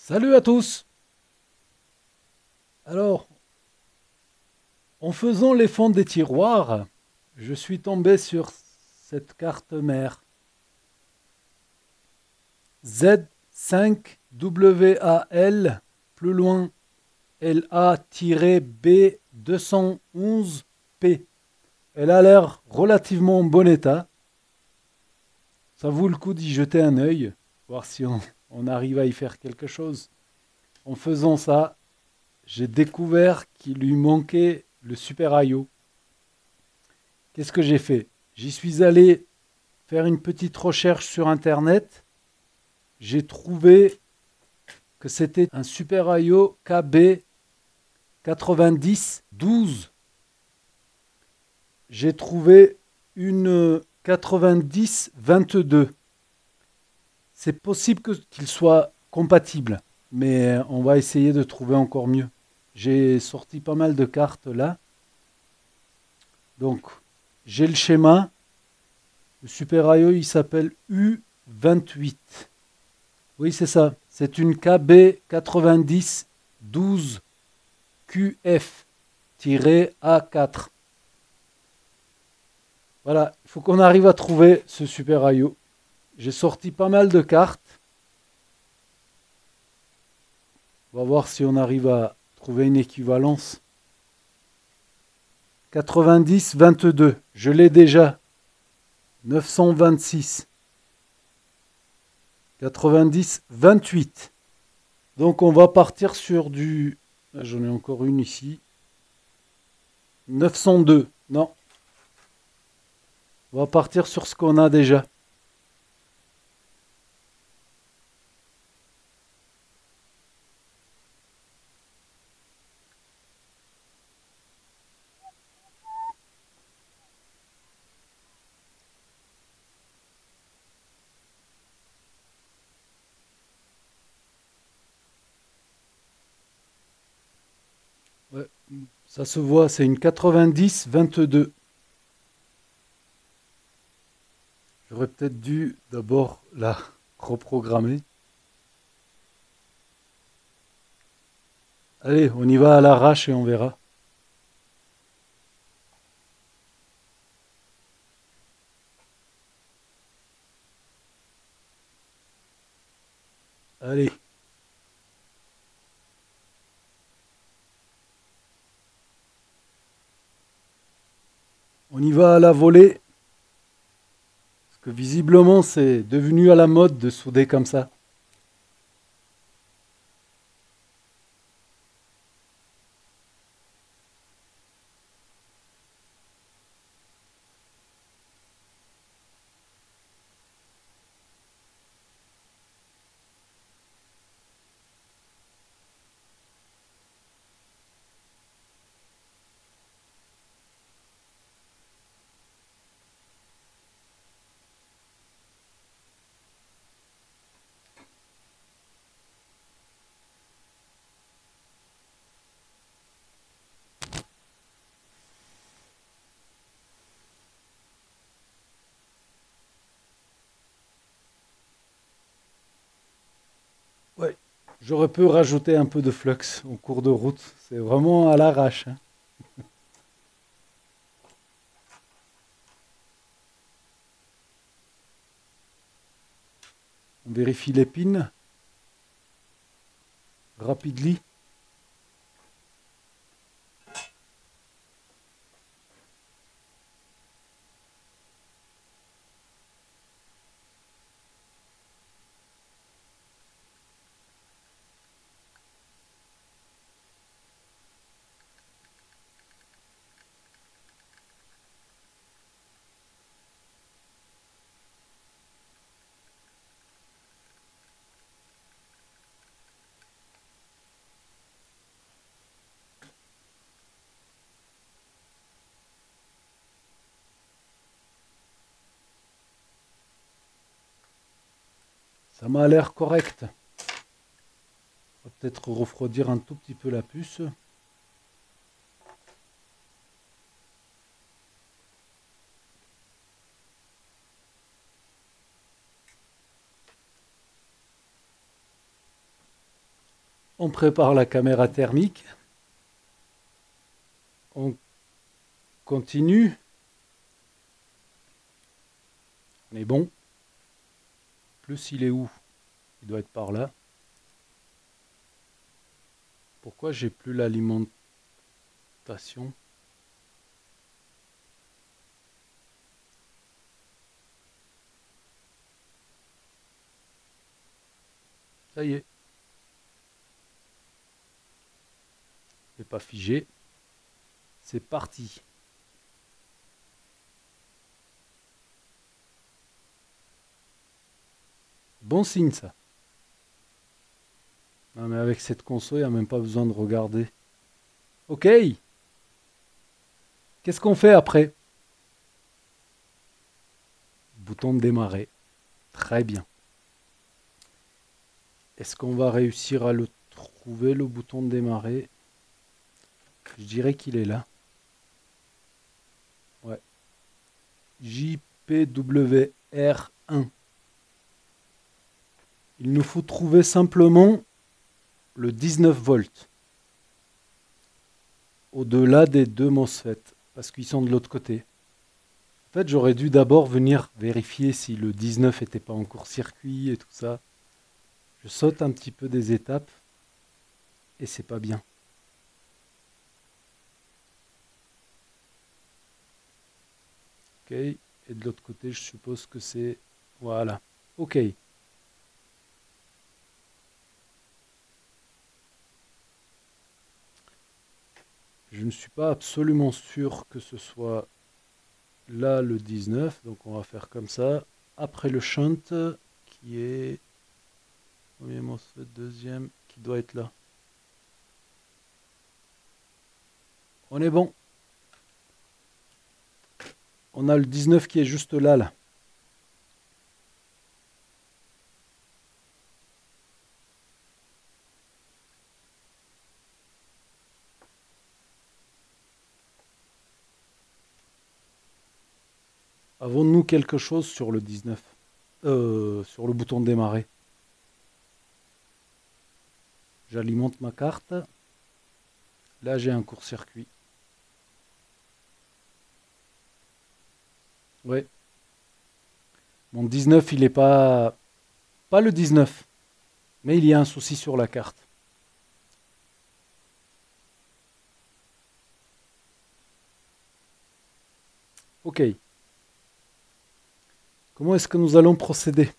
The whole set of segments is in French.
Salut à tous! Alors, en faisant les fonds des tiroirs, je suis tombé sur cette carte mère Z5WAL, plus loin LA-B211P. Elle a l'air relativement en bon état. Ça vaut le coup d'y jeter un œil, voir si on arrive à y faire quelque chose. En faisant ça, j'ai découvert qu'il lui manquait le super IO. Qu'est-ce que j'ai fait? J'y suis allé faire une petite recherche sur Internet. J'ai trouvé que c'était un Super IO KB 9012. J'ai trouvé une 9022. C'est possible qu'il soit compatible, mais on va essayer de trouver encore mieux. J'ai sorti pas mal de cartes là. Donc, j'ai le schéma. Le Super IO, il s'appelle U28. Oui, c'est ça. C'est une KB 9012 QF-A4. Voilà, il faut qu'on arrive à trouver ce Super IO. J'ai sorti pas mal de cartes. On va voir si on arrive à trouver une équivalence. 90-22, je l'ai déjà. 926. 90-28. Donc on va partir sur du... Là, j'en ai encore une ici. 902. Non, on va partir sur ce qu'on a déjà. Ouais, ça se voit, c'est une 90-22. J'aurais peut-être dû d'abord la reprogrammer. Allez, on y va à l'arrache et on verra. Allez, on y va à la volée. Parce que visiblement, c'est devenu à la mode de souder comme ça. Ouais, j'aurais pu rajouter un peu de flux au cours de route. C'est vraiment à l'arrache, hein. On vérifie l'épine. Rapidly. Ça m'a l'air correct. On va peut-être refroidir un tout petit peu la puce. On prépare la caméra thermique. On continue. On est bon. Plus il est où? Il doit être par là. Pourquoi j'ai plus l'alimentation? Ça y est. Il n'est pas figé. C'est parti. Bon signe ça. Non mais avec cette console, il n'y a même pas besoin de regarder. Ok. Qu'est-ce qu'on fait après? Bouton de démarrer. Très bien. Est-ce qu'on va réussir à le trouver, le bouton de démarrer? Je dirais qu'il est là. Ouais. JPWR1. Il nous faut trouver simplement le 19 volts. Au-delà des deux MOSFET. Parce qu'ils sont de l'autre côté. En fait, j'aurais dû d'abord venir vérifier si le 19 n'était pas en court-circuit et tout ça. Je saute un petit peu des étapes. Et c'est pas bien. Ok. Et de l'autre côté, je suppose que c'est... Voilà. Ok. Je ne suis pas absolument sûr que ce soit là le 19. Donc on va faire comme ça. Après le shunt, qui est... Premier MOSFET, deuxième, qui doit être là. On est bon. On a le 19 qui est juste là, là. Avons-nous quelque chose sur le 19? Sur le bouton de démarrer. J'alimente ma carte. Là, j'ai un court-circuit. Ouais. Mon 19, il n'est pas... Pas le 19. Mais il y a un souci sur la carte. Ok. Comment est-ce que nous allons procéder?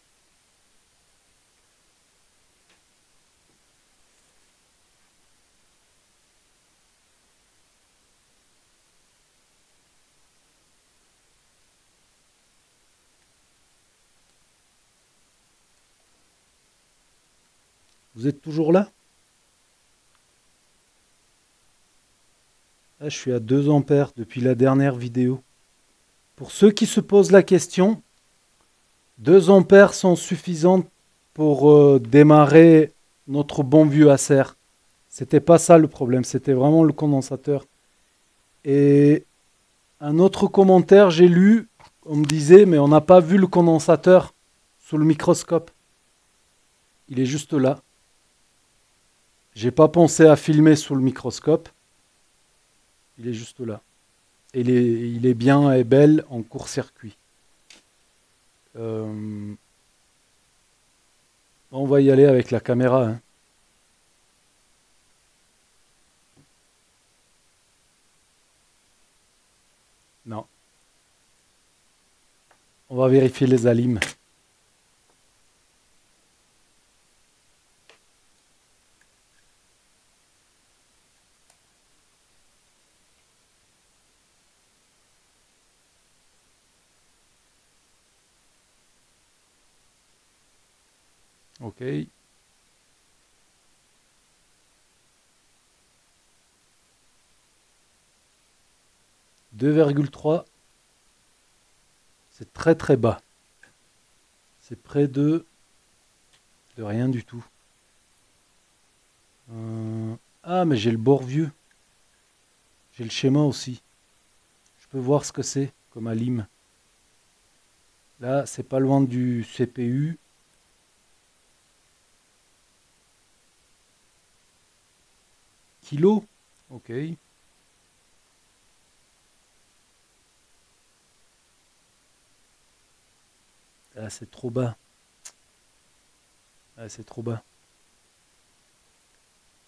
Vous êtes toujours là? Là, je suis à 2 ampères depuis la dernière vidéo. Pour ceux qui se posent la question, 2 ampères sont suffisantes pour démarrer notre bon vieux Acer. C'était pas ça le problème, c'était vraiment le condensateur. Et un autre commentaire, j'ai lu, on me disait, mais on n'a pas vu le condensateur sous le microscope. Il est juste là. J'ai pas pensé à filmer sous le microscope. Il est juste là. Et il est bien et belle en court-circuit. On va y aller avec la caméra, hein. Non. On va vérifier les alimes. Ok. 2,3. C'est très très bas. C'est près de rien du tout. Ah, mais j'ai le bord vieux. J'ai le schéma aussi. Je peux voir ce que c'est comme alim. Là, c'est pas loin du CPU. kilos. Ok. Ah, c'est trop bas. Ah, c'est trop bas.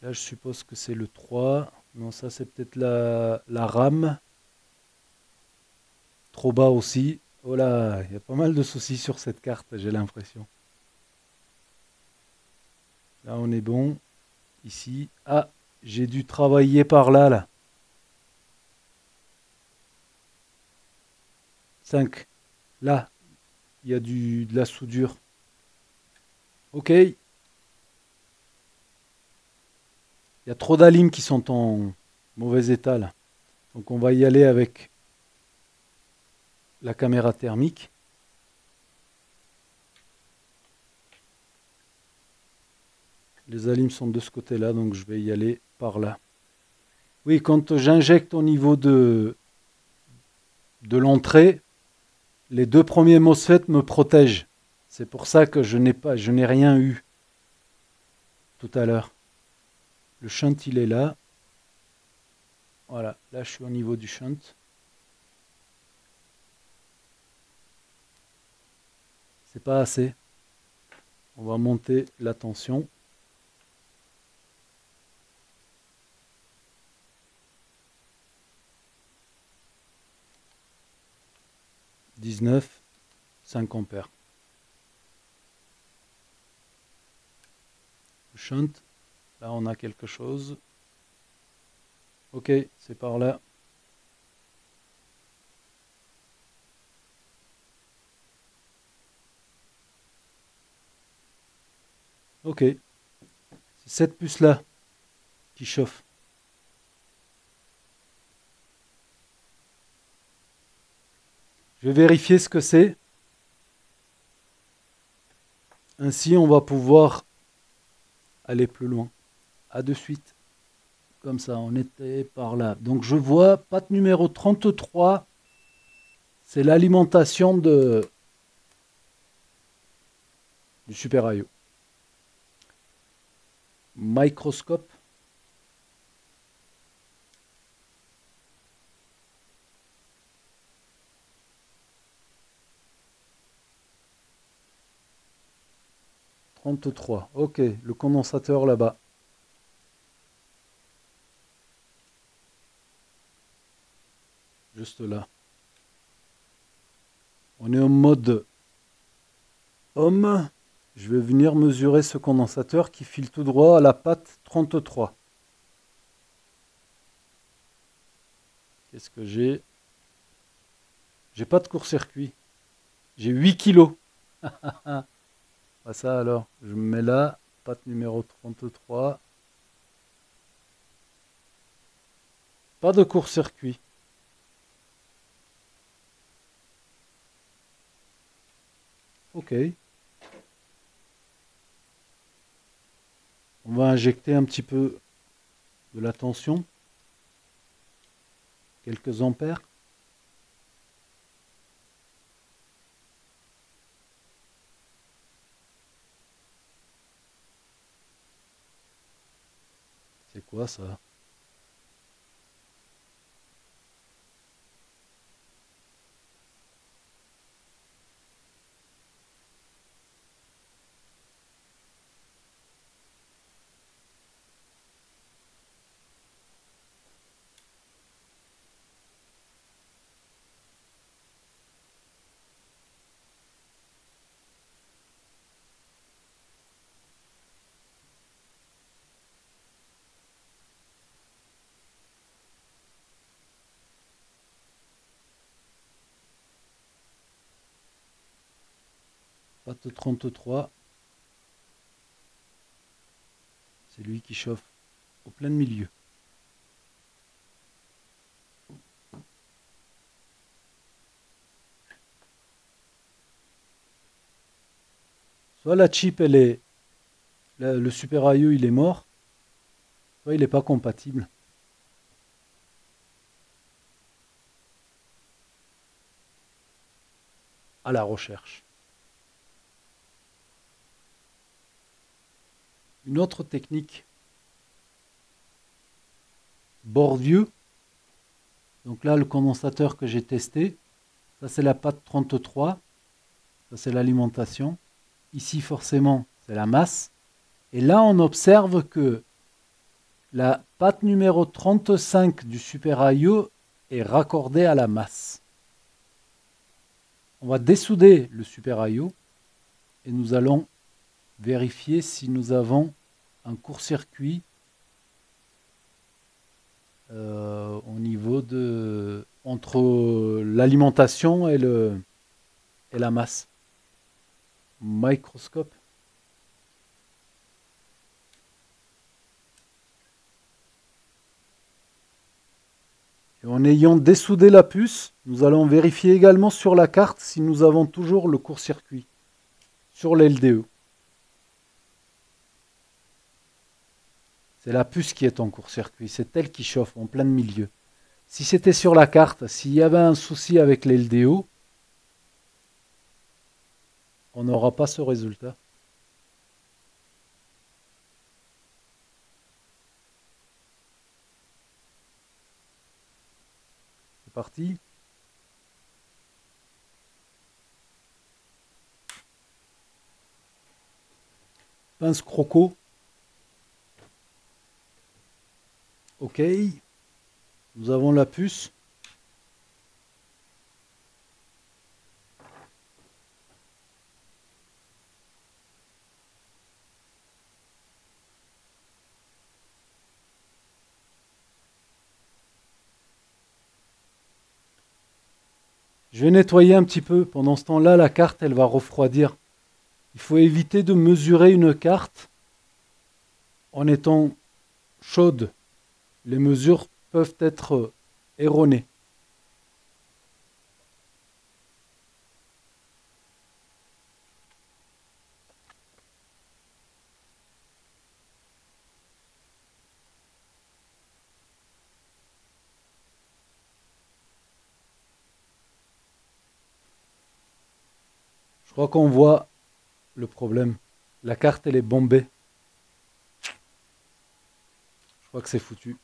Là, je suppose que c'est le 3. Non, ça, c'est peut-être la RAM. Trop bas aussi. Oh là, il y a pas mal de soucis sur cette carte, j'ai l'impression. Là, on est bon. Ici. Ah, j'ai dû travailler par là, là. 5. Là, il y a de la soudure. Ok. Il y a trop d'alimes qui sont en mauvais état, là. Donc, on va y aller avec la caméra thermique. Les alimes sont de ce côté-là, donc je vais y aller par là. Oui, quand j'injecte au niveau de l'entrée, les deux premiers MOSFET me protègent. C'est pour ça que je n'ai rien eu tout à l'heure. Le shunt, il est là. Voilà, là je suis au niveau du shunt. C'est pas assez. On va monter la tension. « 19, 5 ampères. Le shunt, là on a quelque chose. Ok, c'est par là. Ok, c'est cette puce-là qui chauffe. Je vais vérifier ce que c'est. Ainsi, on va pouvoir aller plus loin. À de suite. Comme ça, on était par là. Donc, je vois patte numéro 33. C'est l'alimentation du Super IO. Microscope. « 33. Ok, le condensateur là-bas. Juste là. On est en mode homme. Je vais venir mesurer ce condensateur qui file tout droit à la patte 33. Qu'est-ce que j'ai? J'ai pas de court-circuit. J'ai 8 kilos. Ah, ça alors, je me mets là, patte numéro 33. Pas de court-circuit. Ok. On va injecter un petit peu de la tension. Quelques ampères. C'est quoi ça? Patte 33. C'est lui qui chauffe au plein milieu. Soit la chip, le Super IO, il est mort, soit il n'est pas compatible. À la recherche. Une autre technique bord vieux. Donc là, le condensateur que j'ai testé, ça c'est la pâte 33, ça c'est l'alimentation. Ici, forcément, c'est la masse. Et là, on observe que la pâte numéro 35 du Super IO est raccordée à la masse. On va dessouder le Super IO et nous allons vérifier si nous avons un court-circuit au niveau de entre l'alimentation et la masse. Microscope. Et en ayant dessoudé la puce, nous allons vérifier également sur la carte si nous avons toujours le court-circuit sur l'LDE. C'est la puce qui est en court-circuit, c'est elle qui chauffe en plein milieu. Si c'était sur la carte, s'il y avait un souci avec l'LDO, on n'aura pas ce résultat. C'est parti. Pince croco. OK. Nous avons la puce. Je vais nettoyer un petit peu. Pendant ce temps-là, la carte, elle va refroidir. Il faut éviter de mesurer une carte en étant chaude. Les mesures peuvent être erronées. Je crois qu'on voit le problème. La carte, elle est bombée. Je crois que c'est foutu.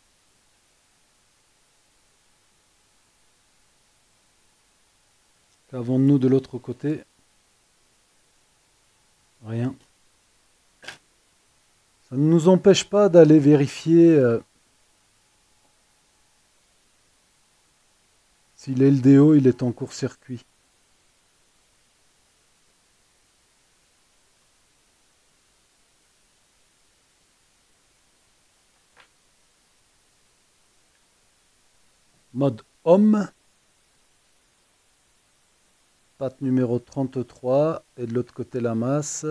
Qu'avons-nous de l'autre côté? Rien. Ça ne nous empêche pas d'aller vérifier si l'LDO il est en court-circuit. Mode homme. Patte numéro 33 et de l'autre côté la masse.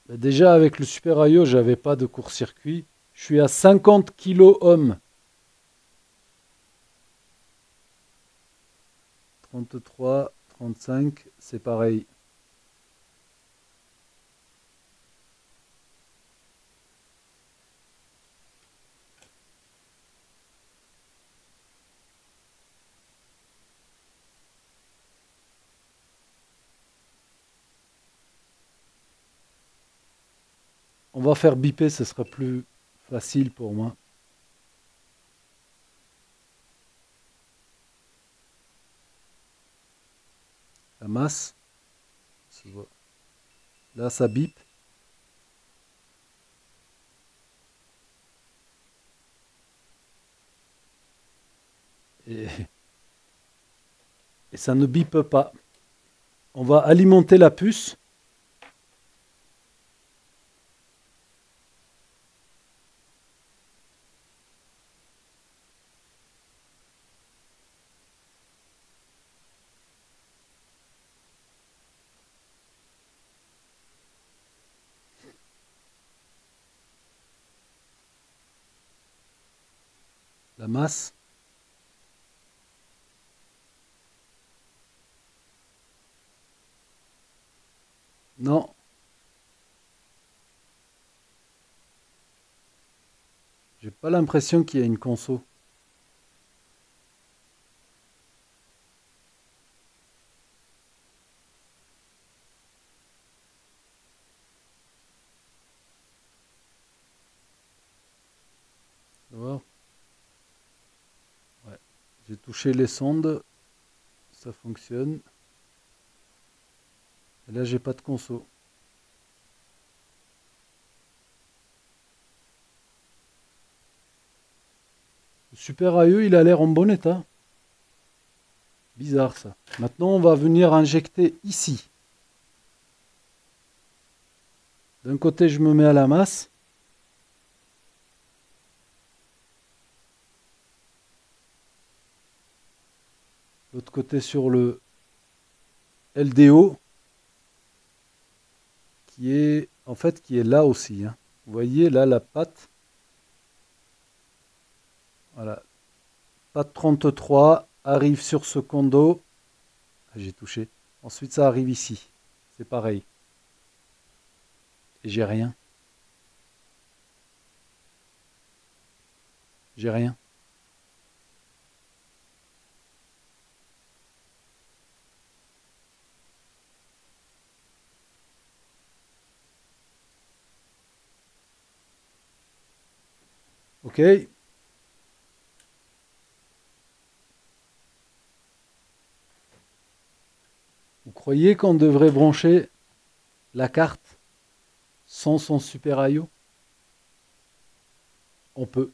Mais déjà avec le Super IO, j'avais pas de court-circuit. Je suis à 50 kOhm. 33, 35, c'est pareil. On va faire biper, ce sera plus facile pour moi. La masse. Là, ça bip. Et, et ça ne bip pas. On va alimenter la puce. La masse. Non. J'ai pas l'impression qu'il y a une conso. Tu vas voir. Ouais. J'ai touché les sondes, ça fonctionne. Et là, j'ai pas de conso. Le Super AE, il a l'air en bon état. Bizarre ça. Maintenant, on va venir injecter ici. D'un côté, je me mets à la masse. L'autre côté sur le LDO, qui est en fait qui est là aussi, hein. Vous voyez là la patte. Voilà. Patte 33 arrive sur ce condo. Ah, j'ai touché. Ensuite, ça arrive ici. C'est pareil. Et j'ai rien. J'ai rien. Ok. Vous croyez qu'on devrait brancher la carte sans son super IO? On peut.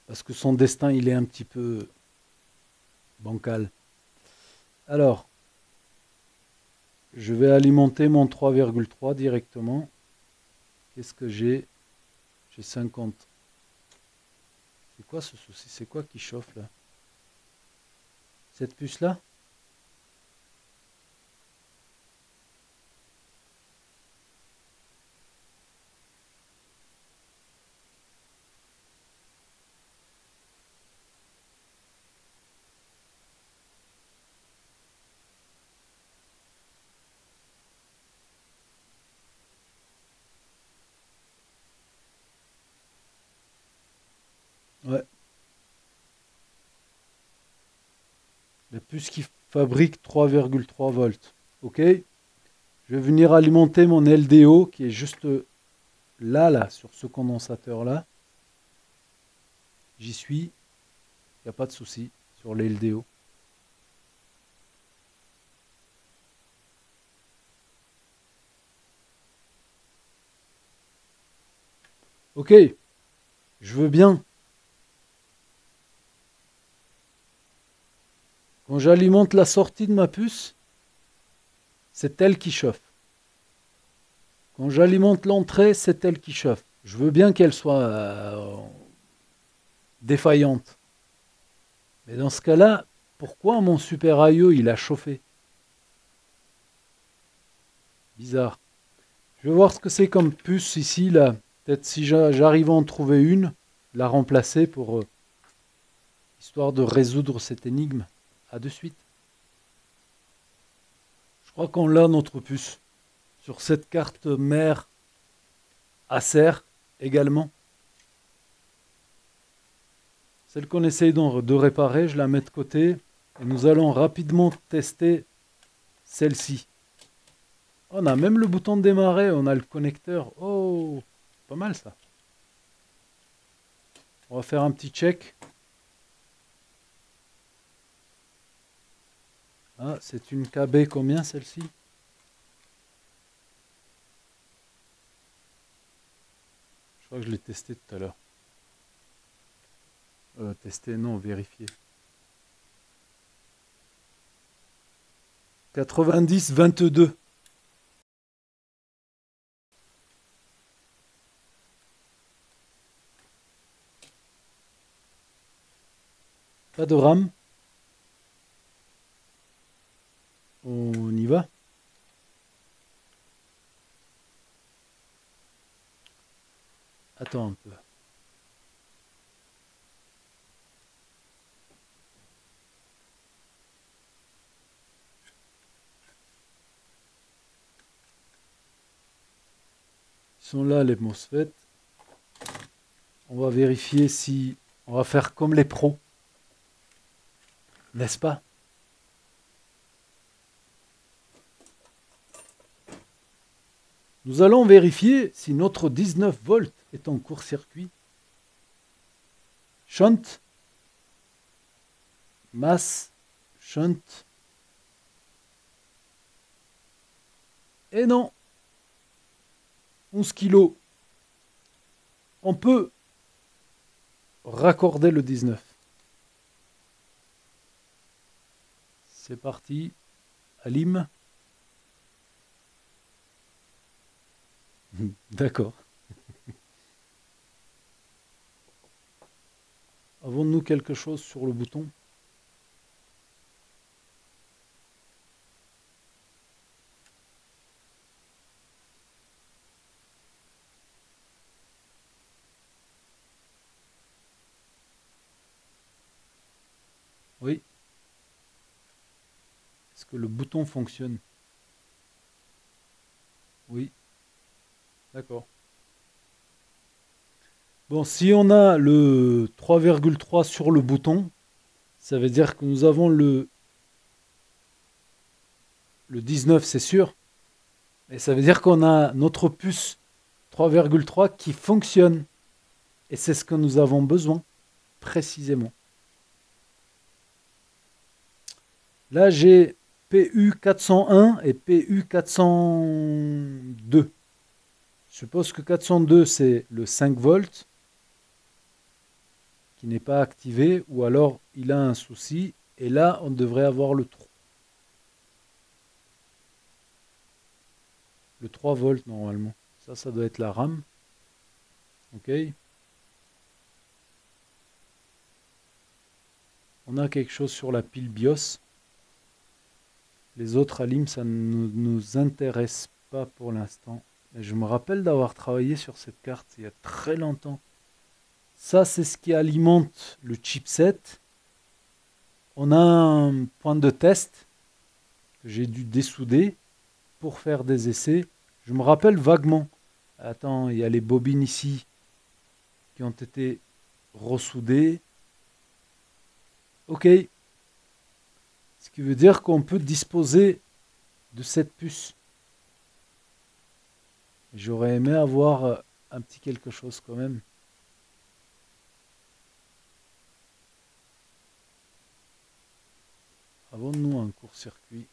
Parce que son destin, il est un petit peu bancal. Alors, je vais alimenter mon 3,3 directement. Qu'est-ce que j'ai? J'ai 50. C'est quoi ce souci? C'est quoi qui chauffe là? Cette puce là? Ouais. La puce qui fabrique 3,3 volts. Ok. Je vais venir alimenter mon LDO qui est juste là, sur ce condensateur là. J'y suis. Il n'y a pas de souci sur les LDO. Ok. Je veux bien. Quand j'alimente la sortie de ma puce, c'est elle qui chauffe. Quand j'alimente l'entrée, c'est elle qui chauffe. Je veux bien qu'elle soit défaillante. Mais dans ce cas-là, pourquoi mon Super IO il a chauffé? Bizarre. Je vais voir ce que c'est comme puce ici, là. Peut-être si j'arrive à en trouver une, la remplacer pour histoire de résoudre cette énigme. À de suite. Je crois qu'on l'a notre puce. Sur cette carte mère Acer également. Celle qu'on essaye de réparer, je la mets de côté. Et nous allons rapidement tester celle-ci. On a même le bouton de démarrer, on a le connecteur. Oh, pas mal ça. On va faire un petit check. Ah, c'est une KB combien celle-ci? Je crois que je l'ai testé tout à l'heure. Tester, non, vérifier. 90-22. Pas de RAM. On y va. Attends un peu. Ils sont là les MOSFET. On va vérifier si... On va faire comme les pros. N'est-ce pas? Nous allons vérifier si notre 19 volts est en court-circuit. Shunt, masse, shunt. Et non, 11 kilos. On peut raccorder le 19. C'est parti. Alim. D'accord. Avons-nous quelque chose sur le bouton? Oui. Est-ce que le bouton fonctionne? Oui. D'accord. Bon, si on a le 3,3 sur le bouton, ça veut dire que nous avons le 19, c'est sûr. Et ça veut dire qu'on a notre puce 3,3 qui fonctionne. Et c'est ce que nous avons besoin, précisément. Là, j'ai PU 401 et PU 402. Je suppose que 402, c'est le 5 volts qui n'est pas activé, ou alors il a un souci. Et là, on devrait avoir le 3 volts normalement. Ça doit être la RAM. Ok. On a quelque chose sur la pile BIOS. Les autres Alim, ça ne nous intéresse pas pour l'instant. Mais je me rappelle d'avoir travaillé sur cette carte il y a très longtemps. Ça, c'est ce qui alimente le chipset. On a un point de test que j'ai dû dessouder pour faire des essais. Je me rappelle vaguement. Attends, il y a les bobines ici qui ont été ressoudées. Ok. Ce qui veut dire qu'on peut disposer de cette puce. J'aurais aimé avoir un petit quelque chose quand même. Avons-nous un court-circuit?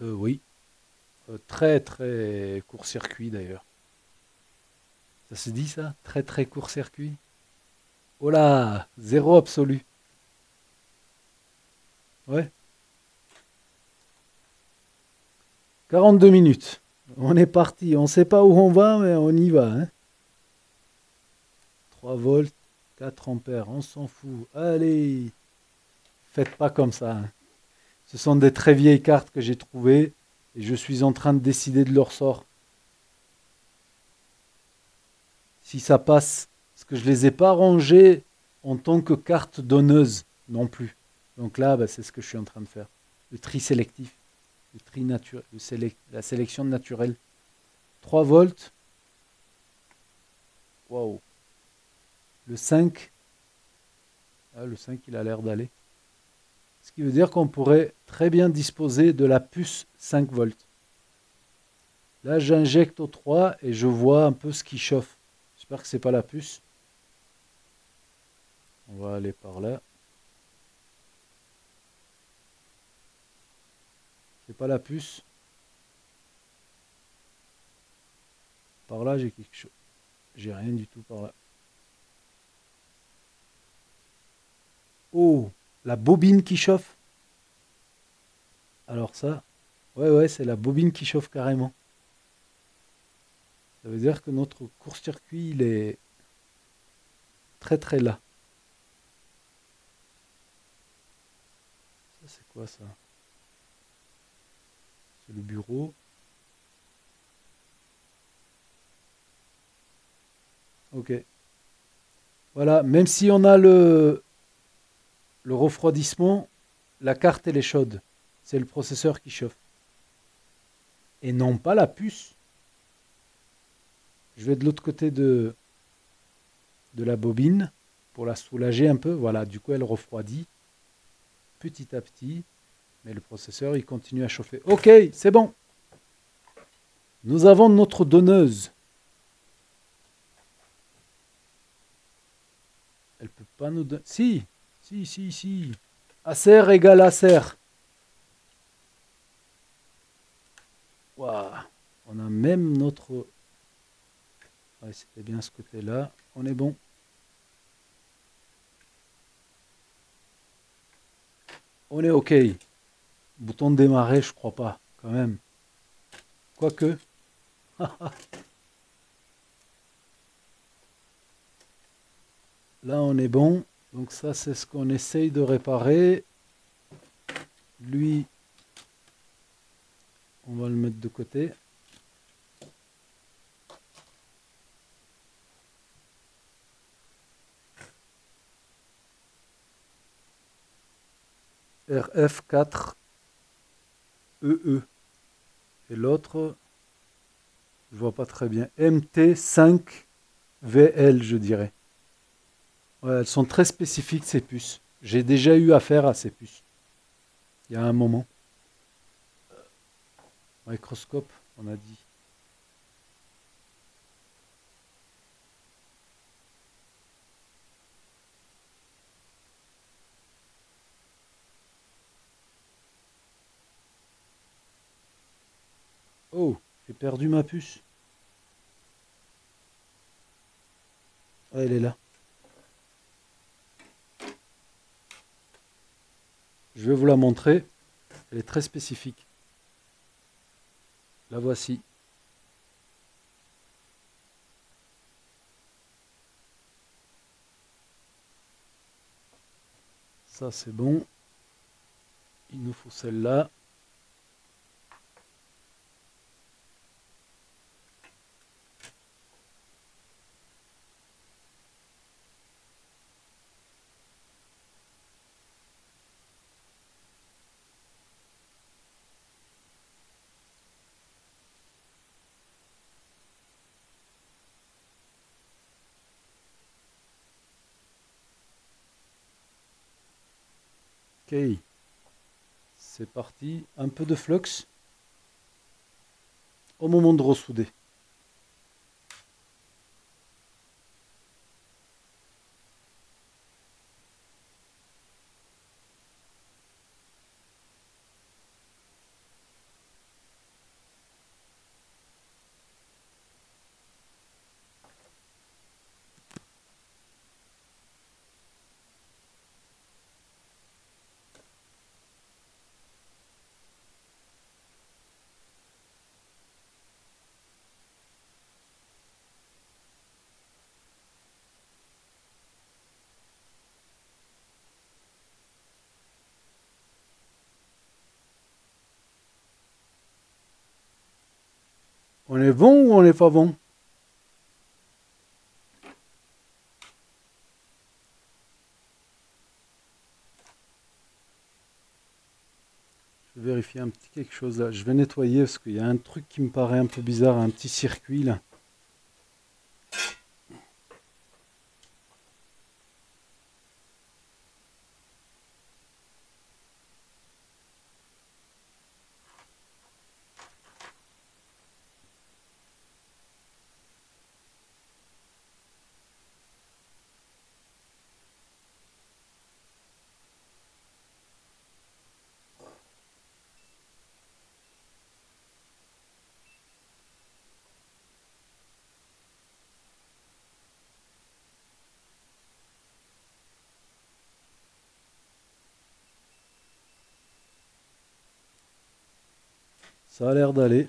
Oui. Très très court-circuit d'ailleurs. Ça se dit ça? Très très court-circuit? Oh là! Zéro absolu. Ouais. 42 minutes. On est parti. On ne sait pas où on va, mais on y va. Hein. 3 volts, 4 ampères. On s'en fout. Allez! Faites pas comme ça. Hein. Ce sont des très vieilles cartes que j'ai trouvées et je suis en train de décider de leur sort. Si ça passe, parce que je ne les ai pas rangées en tant que carte donneuse non plus. Donc là, bah, c'est ce que je suis en train de faire. Le tri sélectif, le tri naturel, la sélection naturelle. 3 volts. Waouh. Le 5. Ah, le 5, il a l'air d'aller. Ce qui veut dire qu'on pourrait très bien disposer de la puce 5 volts. Là, j'injecte au 3 et je vois un peu ce qui chauffe. J'espère que ce n'est pas la puce. On va aller par là. C'est pas la puce. Par là, j'ai quelque chose. J'ai rien du tout par là. Oh, la bobine qui chauffe. Alors ça, ouais, c'est la bobine qui chauffe carrément. Ça veut dire que notre court-circuit, il est très très là. Ça, c'est quoi ça? C'est le bureau. Ok. Voilà, même si on a le refroidissement, la carte elle est chaude. C'est le processeur qui chauffe. Et non pas la puce. Je vais de l'autre côté de la bobine pour la soulager un peu. Voilà, du coup elle refroidit petit à petit. Mais le processeur, il continue à chauffer. Ok, c'est bon. Nous avons notre donneuse. Elle peut pas nous donner... Si, si. Acer égale Acer. Waouh. On a même notre... Ouais, c'était bien ce côté-là. On est bon. On est OK. Bouton de démarrer, je crois pas, quand même. Quoique. Là, on est bon. Donc ça, c'est ce qu'on essaye de réparer. Lui, on va le mettre de côté. RF4EE. Et l'autre, je vois pas très bien. MT5VL, je dirais. Ouais, elles sont très spécifiques, ces puces. J'ai déjà eu affaire à ces puces. Il y a un moment. Microscope, on a dit. Oh, j'ai perdu ma puce. Ah, elle est là. Je vais vous la montrer. Elle est très spécifique. La voici. Ça, c'est bon. Il nous faut celle-là. Ok. C'est parti. Un peu de flux au moment de ressouder. On est bon ou on n'est pas bon? Je vais vérifier un petit quelque chose là. Je vais nettoyer parce qu'il y a un truc qui me paraît un peu bizarre, un petit circuit là. Ça a l'air d'aller.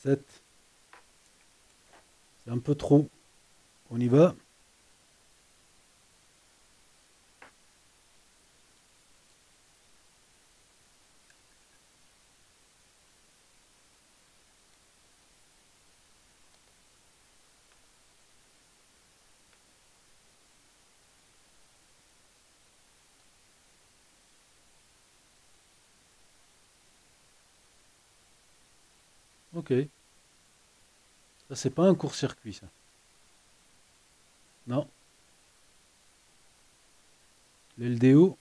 C'est un peu trop. On y va. Ok. Ça, c'est pas un court-circuit, ça. Non. L'LDO.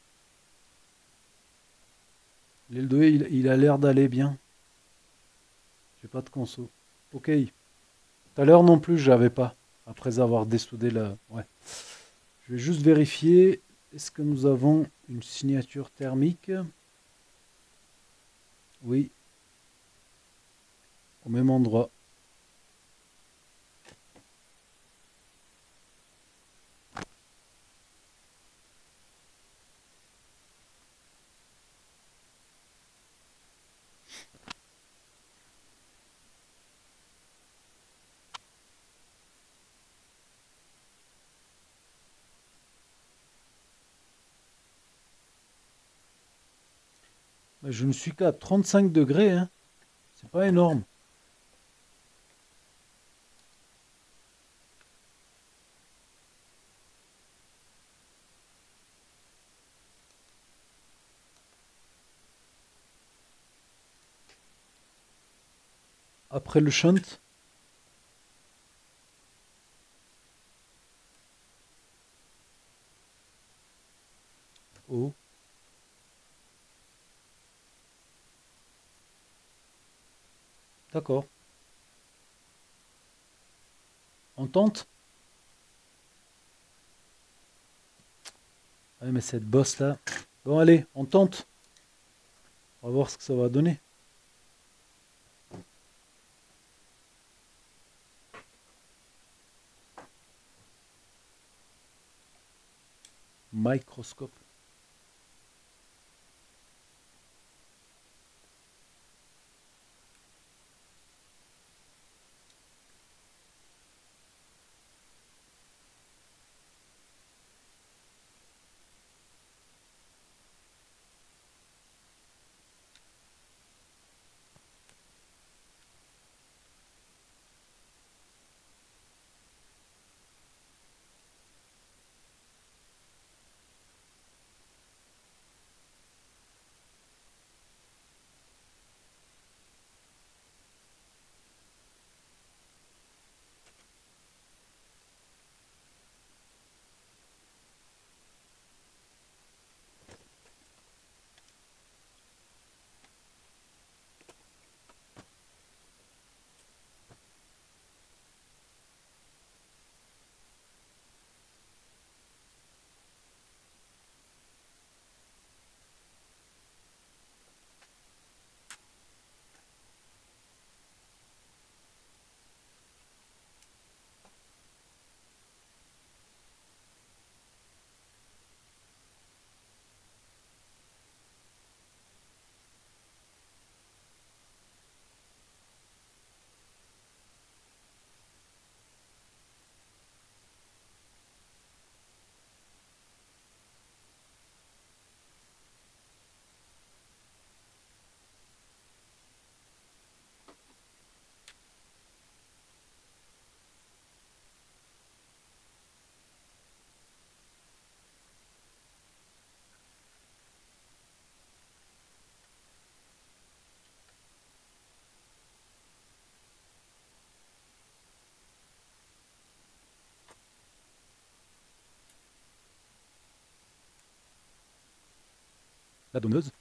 L'LDO, il a l'air d'aller bien. J'ai pas de conso. Ok. Tout à l'heure non plus, j'avais pas. Après avoir dessoudé la. Ouais. Je vais juste vérifier. Est-ce que nous avons une signature thermique? Oui, au même endroit. Mais je ne suis qu'à 35 degrés, hein. C'est pas énorme. Après le shunt. Oh, d'accord. On tente? Ouais, mais cette bosse là. Bon, allez, on tente. On va voir ce que ça va donner. Microscope. La donneuse.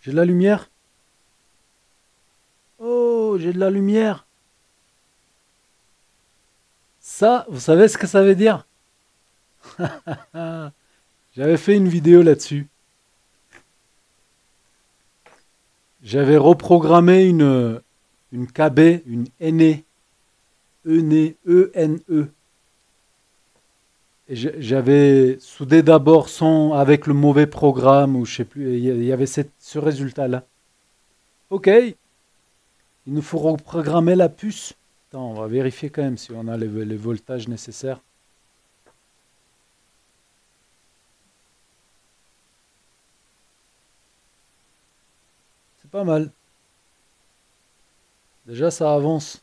J'ai de la lumière. Oh, j'ai de la lumière. Ça, vous savez ce que ça veut dire? Ah, j'avais fait une vidéo là-dessus. J'avais reprogrammé une KB, une NE, ENE. Et j'avais soudé d'abord sans, avec le mauvais programme, ou je sais plus, il y avait ce résultat-là. Ok, il nous faut reprogrammer la puce. Attends, on va vérifier quand même si on a les voltages nécessaires. C'est pas mal. Déjà, ça avance.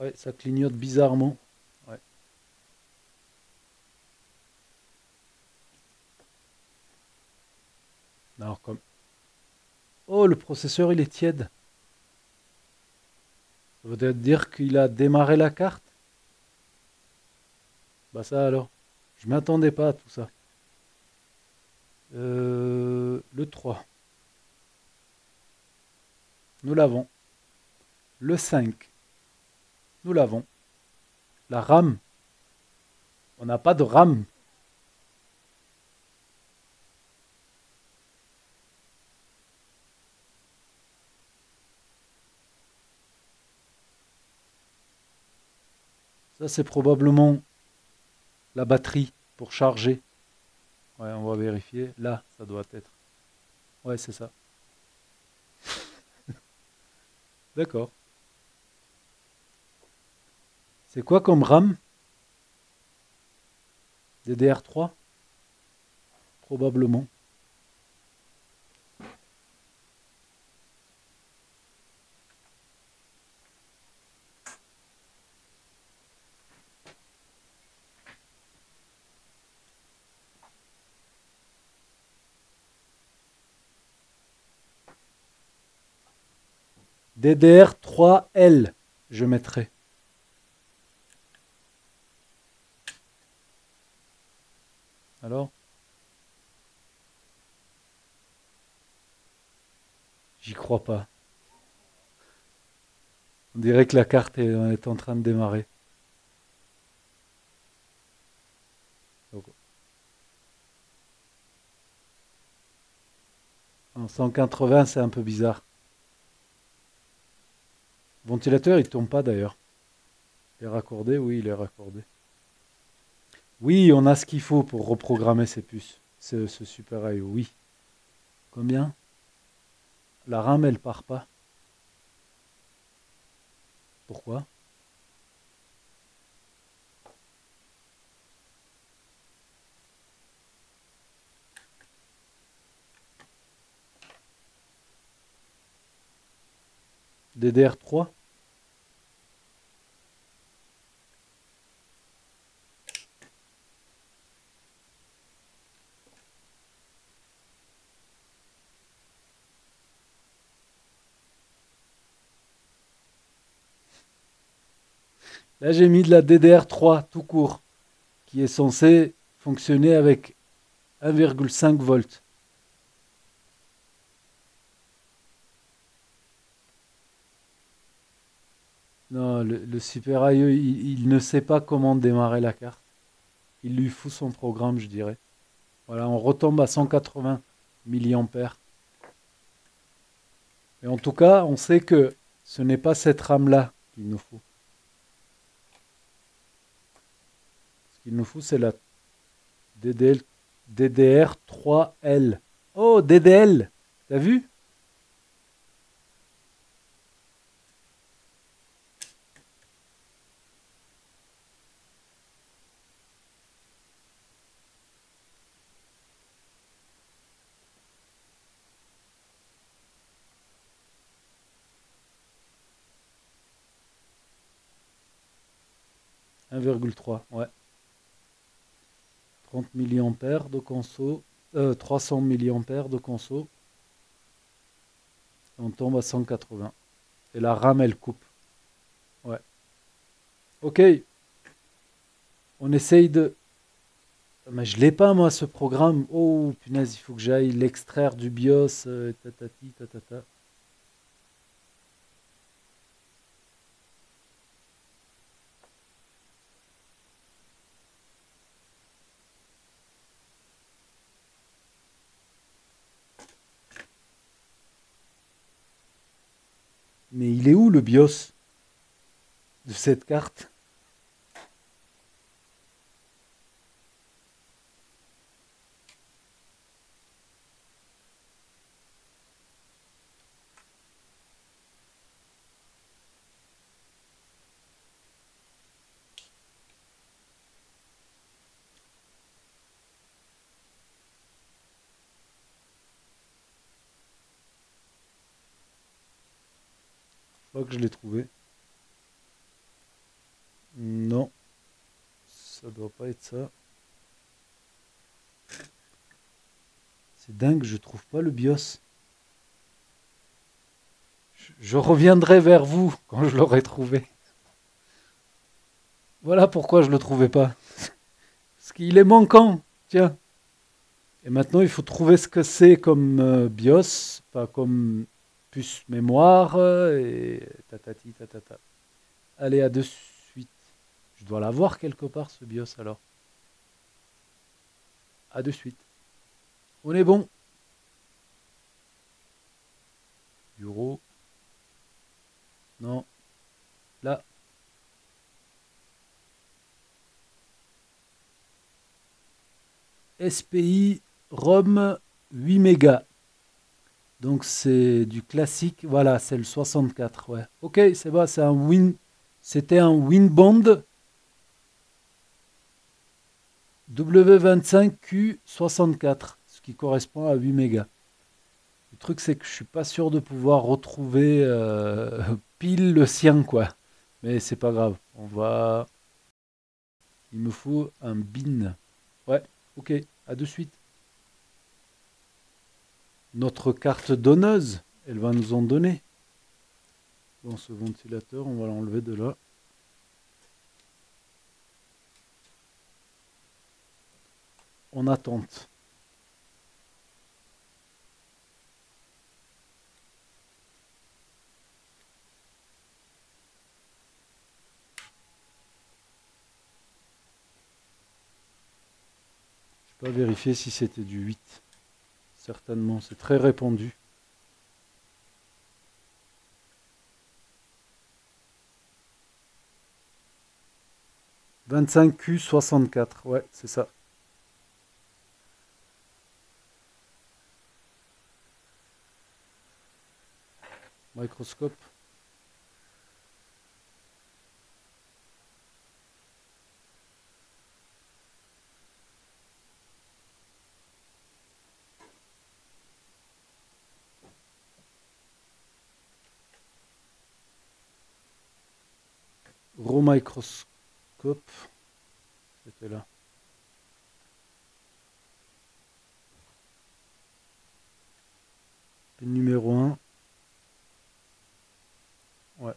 Ouais, ça clignote bizarrement. Ouais. Alors, comme... Oh, le processeur, il est tiède. Ça veut dire qu'il a démarré la carte. Bah ça alors. Je m'attendais pas à tout ça. Le 3. Nous l'avons. Le 5. Nous l'avons. La RAM. On n'a pas de RAM. Ça, c'est probablement la batterie pour charger. Ouais, on va vérifier. Là, ça doit être. Ouais, c'est ça. D'accord. C'est quoi comme RAM? DDR3? Probablement. DDR3L, je mettrai. Alors, j'y crois pas. On dirait que la carte est en train de démarrer. Donc, en 180, c'est un peu bizarre. Le ventilateur, il tombe pas d'ailleurs. Il est raccordé? Oui, il est raccordé. Oui, on a ce qu'il faut pour reprogrammer ces puces. Ce Super IO, oui. Combien? La RAM, elle part pas. Pourquoi? DDR3? Là, j'ai mis de la DDR3 tout court, qui est censée fonctionner avec 1,5 volts. Non, le Super IO, il ne sait pas comment démarrer la carte. Il lui fout son programme, je dirais. Voilà, on retombe à 180 milliampères. Et en tout cas, on sait que ce n'est pas cette RAM-là qu'il nous faut. Ce qu'il nous faut, c'est la DDR3L. Oh, DDL! T'as vu? 1,3, ouais. 30 milliampères de conso. 300 milliampères de conso. On tombe à 180. Et la RAM, elle coupe. Ouais. Ok, on essaye de... Mais je l'ai pas, moi, ce programme. Oh, punaise, il faut que j'aille l'extraire du BIOS. Tatati, tatata. Mais il est où le BIOS de cette carte? Je crois que je l'ai trouvé. Non, ça doit pas être ça. C'est dingue, je trouve pas le BIOS. Je reviendrai vers vous quand je l'aurai trouvé. Voilà pourquoi je le trouvais pas. Parce qu'il est manquant. Tiens. Et maintenant, il faut trouver ce que c'est comme BIOS, pas comme puce mémoire et tatati tatata. Allez, à de suite. Je dois l'avoir quelque part, ce BIOS alors. À de suite. On est bon. Bureau. Non. Là. SPI ROM 8 mégas. Donc c'est du classique. Voilà, c'est le 64. Ouais. Ok, c'est bon, c'est un Win. C'était un Winbond W25Q64, ce qui correspond à 8 mégas. Le truc, c'est que je suis pas sûr de pouvoir retrouver pile le sien, quoi. Mais c'est pas grave. On va. Il me faut un bin. Ouais, ok, à de suite. Notre carte donneuse, elle va nous en donner. Bon, ce ventilateur, on va l'enlever de là. En attente. Je vais pas vérifier si c'était du 8. Certainement, c'est très répandu. « 25Q64 », ouais, c'est ça. Microscope. Gros microscope. C'était là. Le numéro 1. Ouais.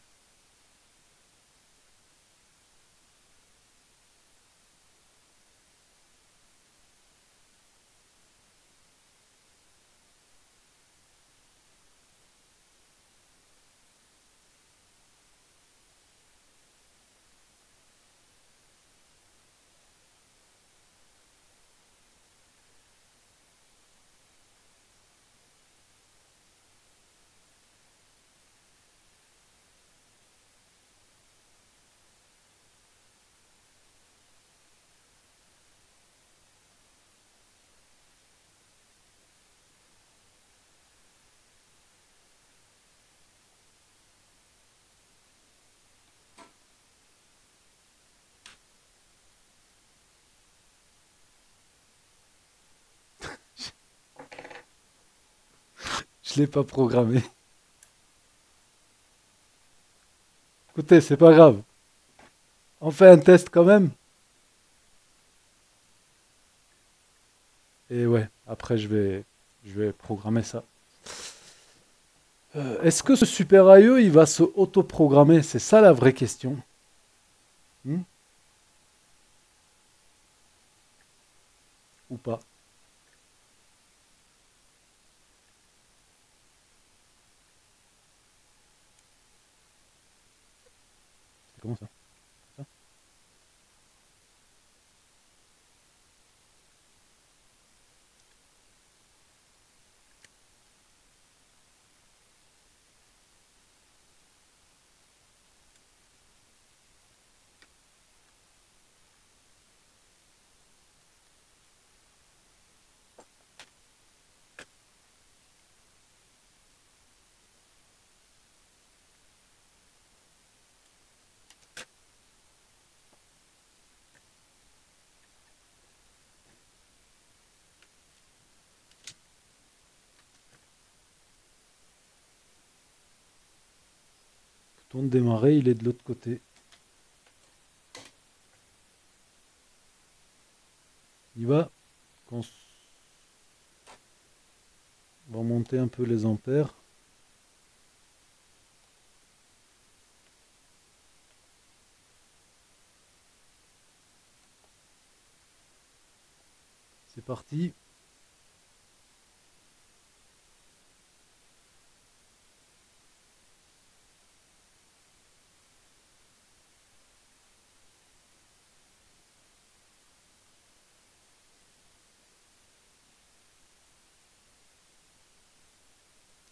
Je l'ai pas programmé. Écoutez, c'est pas grave. On fait un test quand même. Et ouais, après je vais programmer ça. Est-ce que ce super IE, il va se auto-programmer? C'est ça la vraie question. Hmm. Ou pas? C'est comment ça? Ça. bouton de démarrer, il est de l'autre côté. Il va. On va monter un peu les ampères. C'est parti.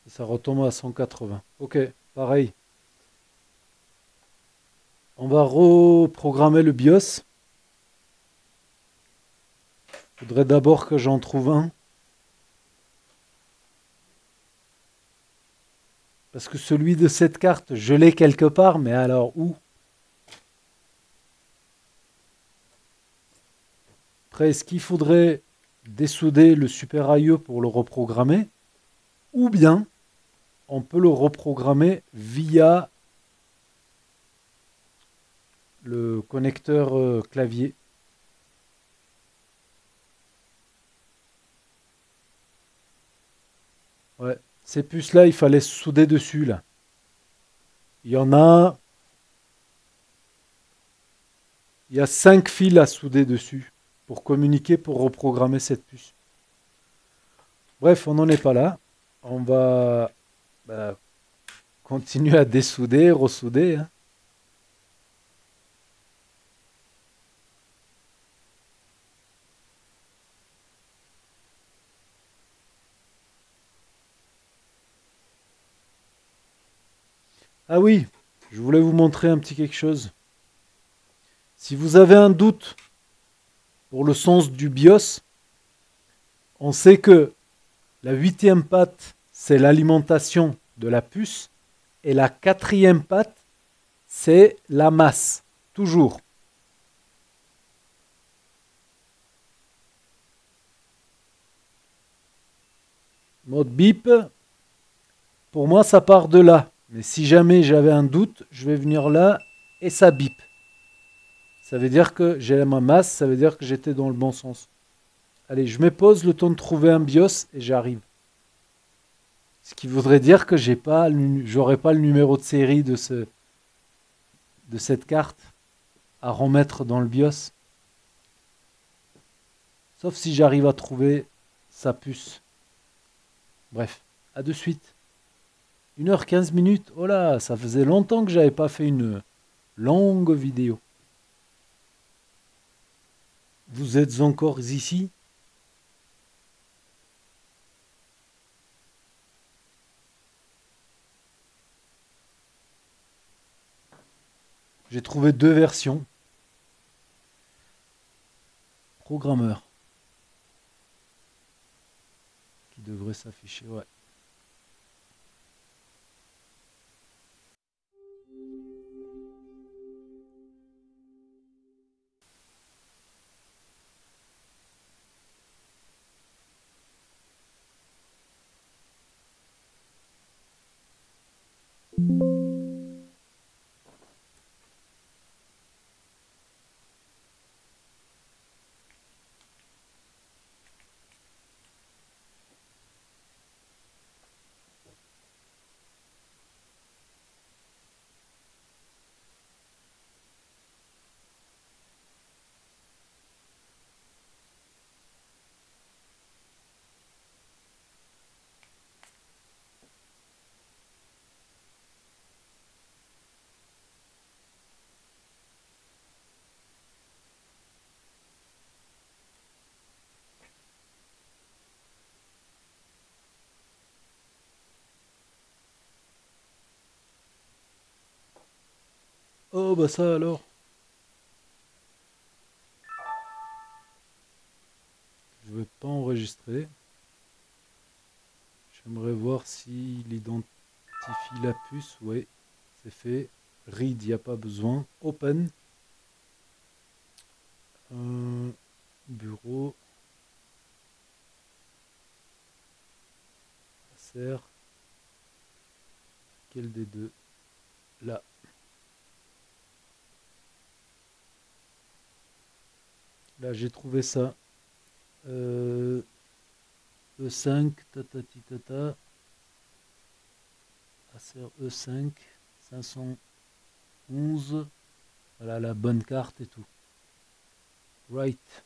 Et ça retombe à 180. Ok, pareil. On va reprogrammer le BIOS. Il faudrait d'abord que j'en trouve un. Parce que celui de cette carte, je l'ai quelque part, mais alors où? Après, est-ce qu'il faudrait dessouder le Super IE pour le reprogrammer? Ou bien, on peut le reprogrammer via le connecteur clavier. Ouais. Ces puces-là, il fallait souder dessus, là. Il y en a... Il y a 5 fils à souder dessus pour communiquer, pour reprogrammer cette puce. Bref, on n'en est pas là. On va bah, continuer à dessouder, ressouder, hein. Ah oui, je voulais vous montrer un petit quelque chose. Si vous avez un doute pour le sens du BIOS, on sait que la huitième patte, c'est l'alimentation de la puce, et la quatrième patte, c'est la masse, toujours. Mode bip, pour moi, ça part de là. Mais si jamais j'avais un doute, je vais venir là et ça bip. Ça veut dire que j'ai ma masse, ça veut dire que j'étais dans le bon sens. Allez, je me pose le temps de trouver un BIOS et j'arrive. Ce qui voudrait dire que j'aurais pas le numéro de série de cette carte à remettre dans le BIOS. Sauf si j'arrive à trouver sa puce. Bref, à de suite. 1h15. Oh là, ça faisait longtemps que j'avais pas fait une longue vidéo. Vous êtes encore ici? J'ai trouvé 2 versions. Programmeur. Qui devrait s'afficher, ouais. Oh bah ça alors. Je ne vais pas enregistrer. J'aimerais voir s'il identifie la puce. Oui, c'est fait. Read, il n'y a pas besoin. Open. Bureau. Sert. Quel des deux? Là. Là, j'ai trouvé ça. E5, tatati tata. Acer E5, 511. Voilà la bonne carte et tout. Right.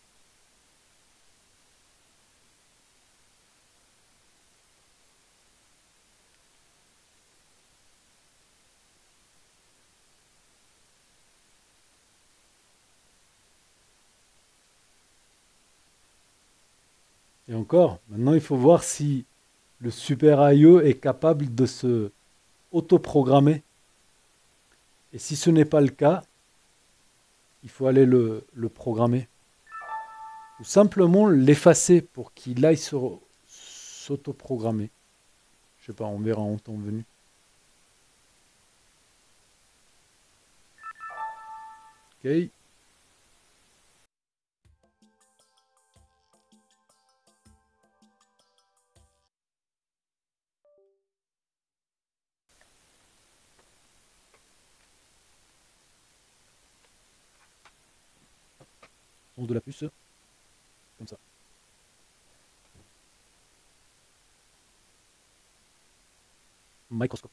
Et encore, maintenant il faut voir si le Super IO est capable de se autoprogrammer. Et si ce n'est pas le cas, il faut aller le programmer. Ou simplement l'effacer pour qu'il aille s'autoprogrammer. Je sais pas, on verra en temps venu. Ok. Son de la puce. Comme ça. Microscope.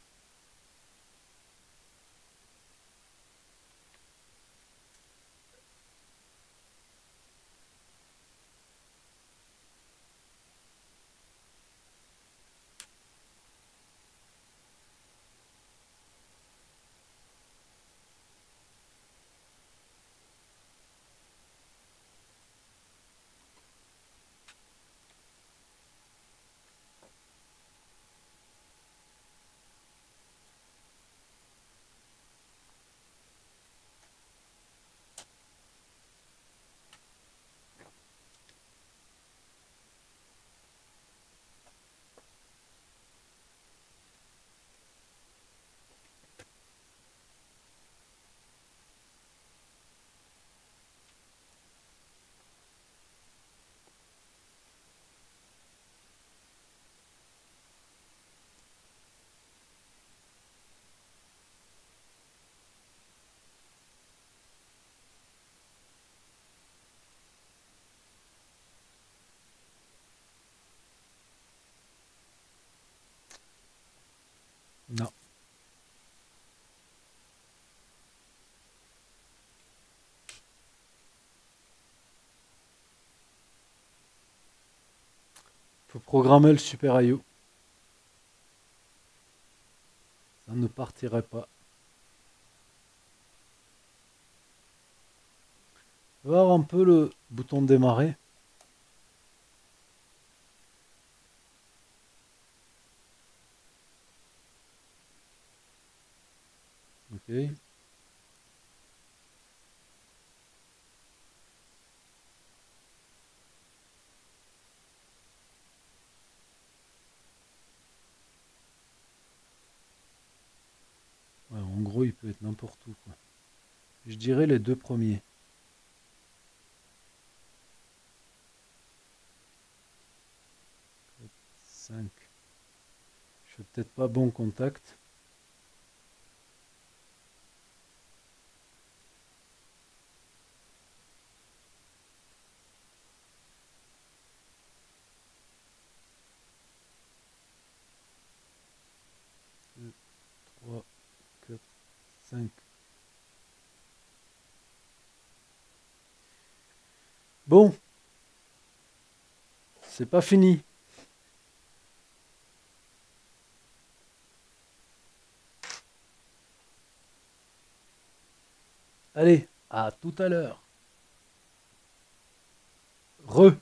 Non. Il faut programmer le Super IO. Ça ne partirait pas. On va voir un peu le bouton de démarrer. Ok. Ouais, en gros, il peut être n'importe où, quoi. Je dirais les deux premiers. 5. Je fais peut-être pas bon contact. Deux, 3, 4, 5. Bon, c'est pas fini. Allez, à tout à l'heure. Re.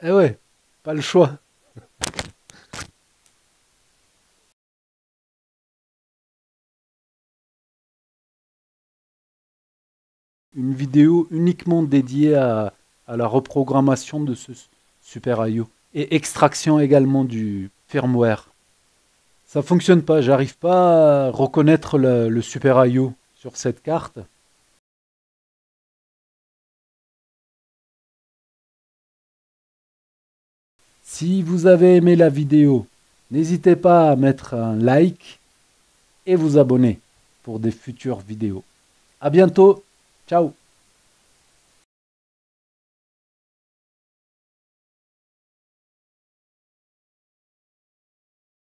Eh ouais, pas le choix. Une vidéo uniquement dédiée à la reprogrammation de ce Super IO. Et extraction également du firmware. Ça fonctionne pas, j'arrive pas à reconnaître le Super IO sur cette carte. Si vous avez aimé la vidéo, n'hésitez pas à mettre un like et vous abonner pour des futures vidéos. À bientôt, ciao.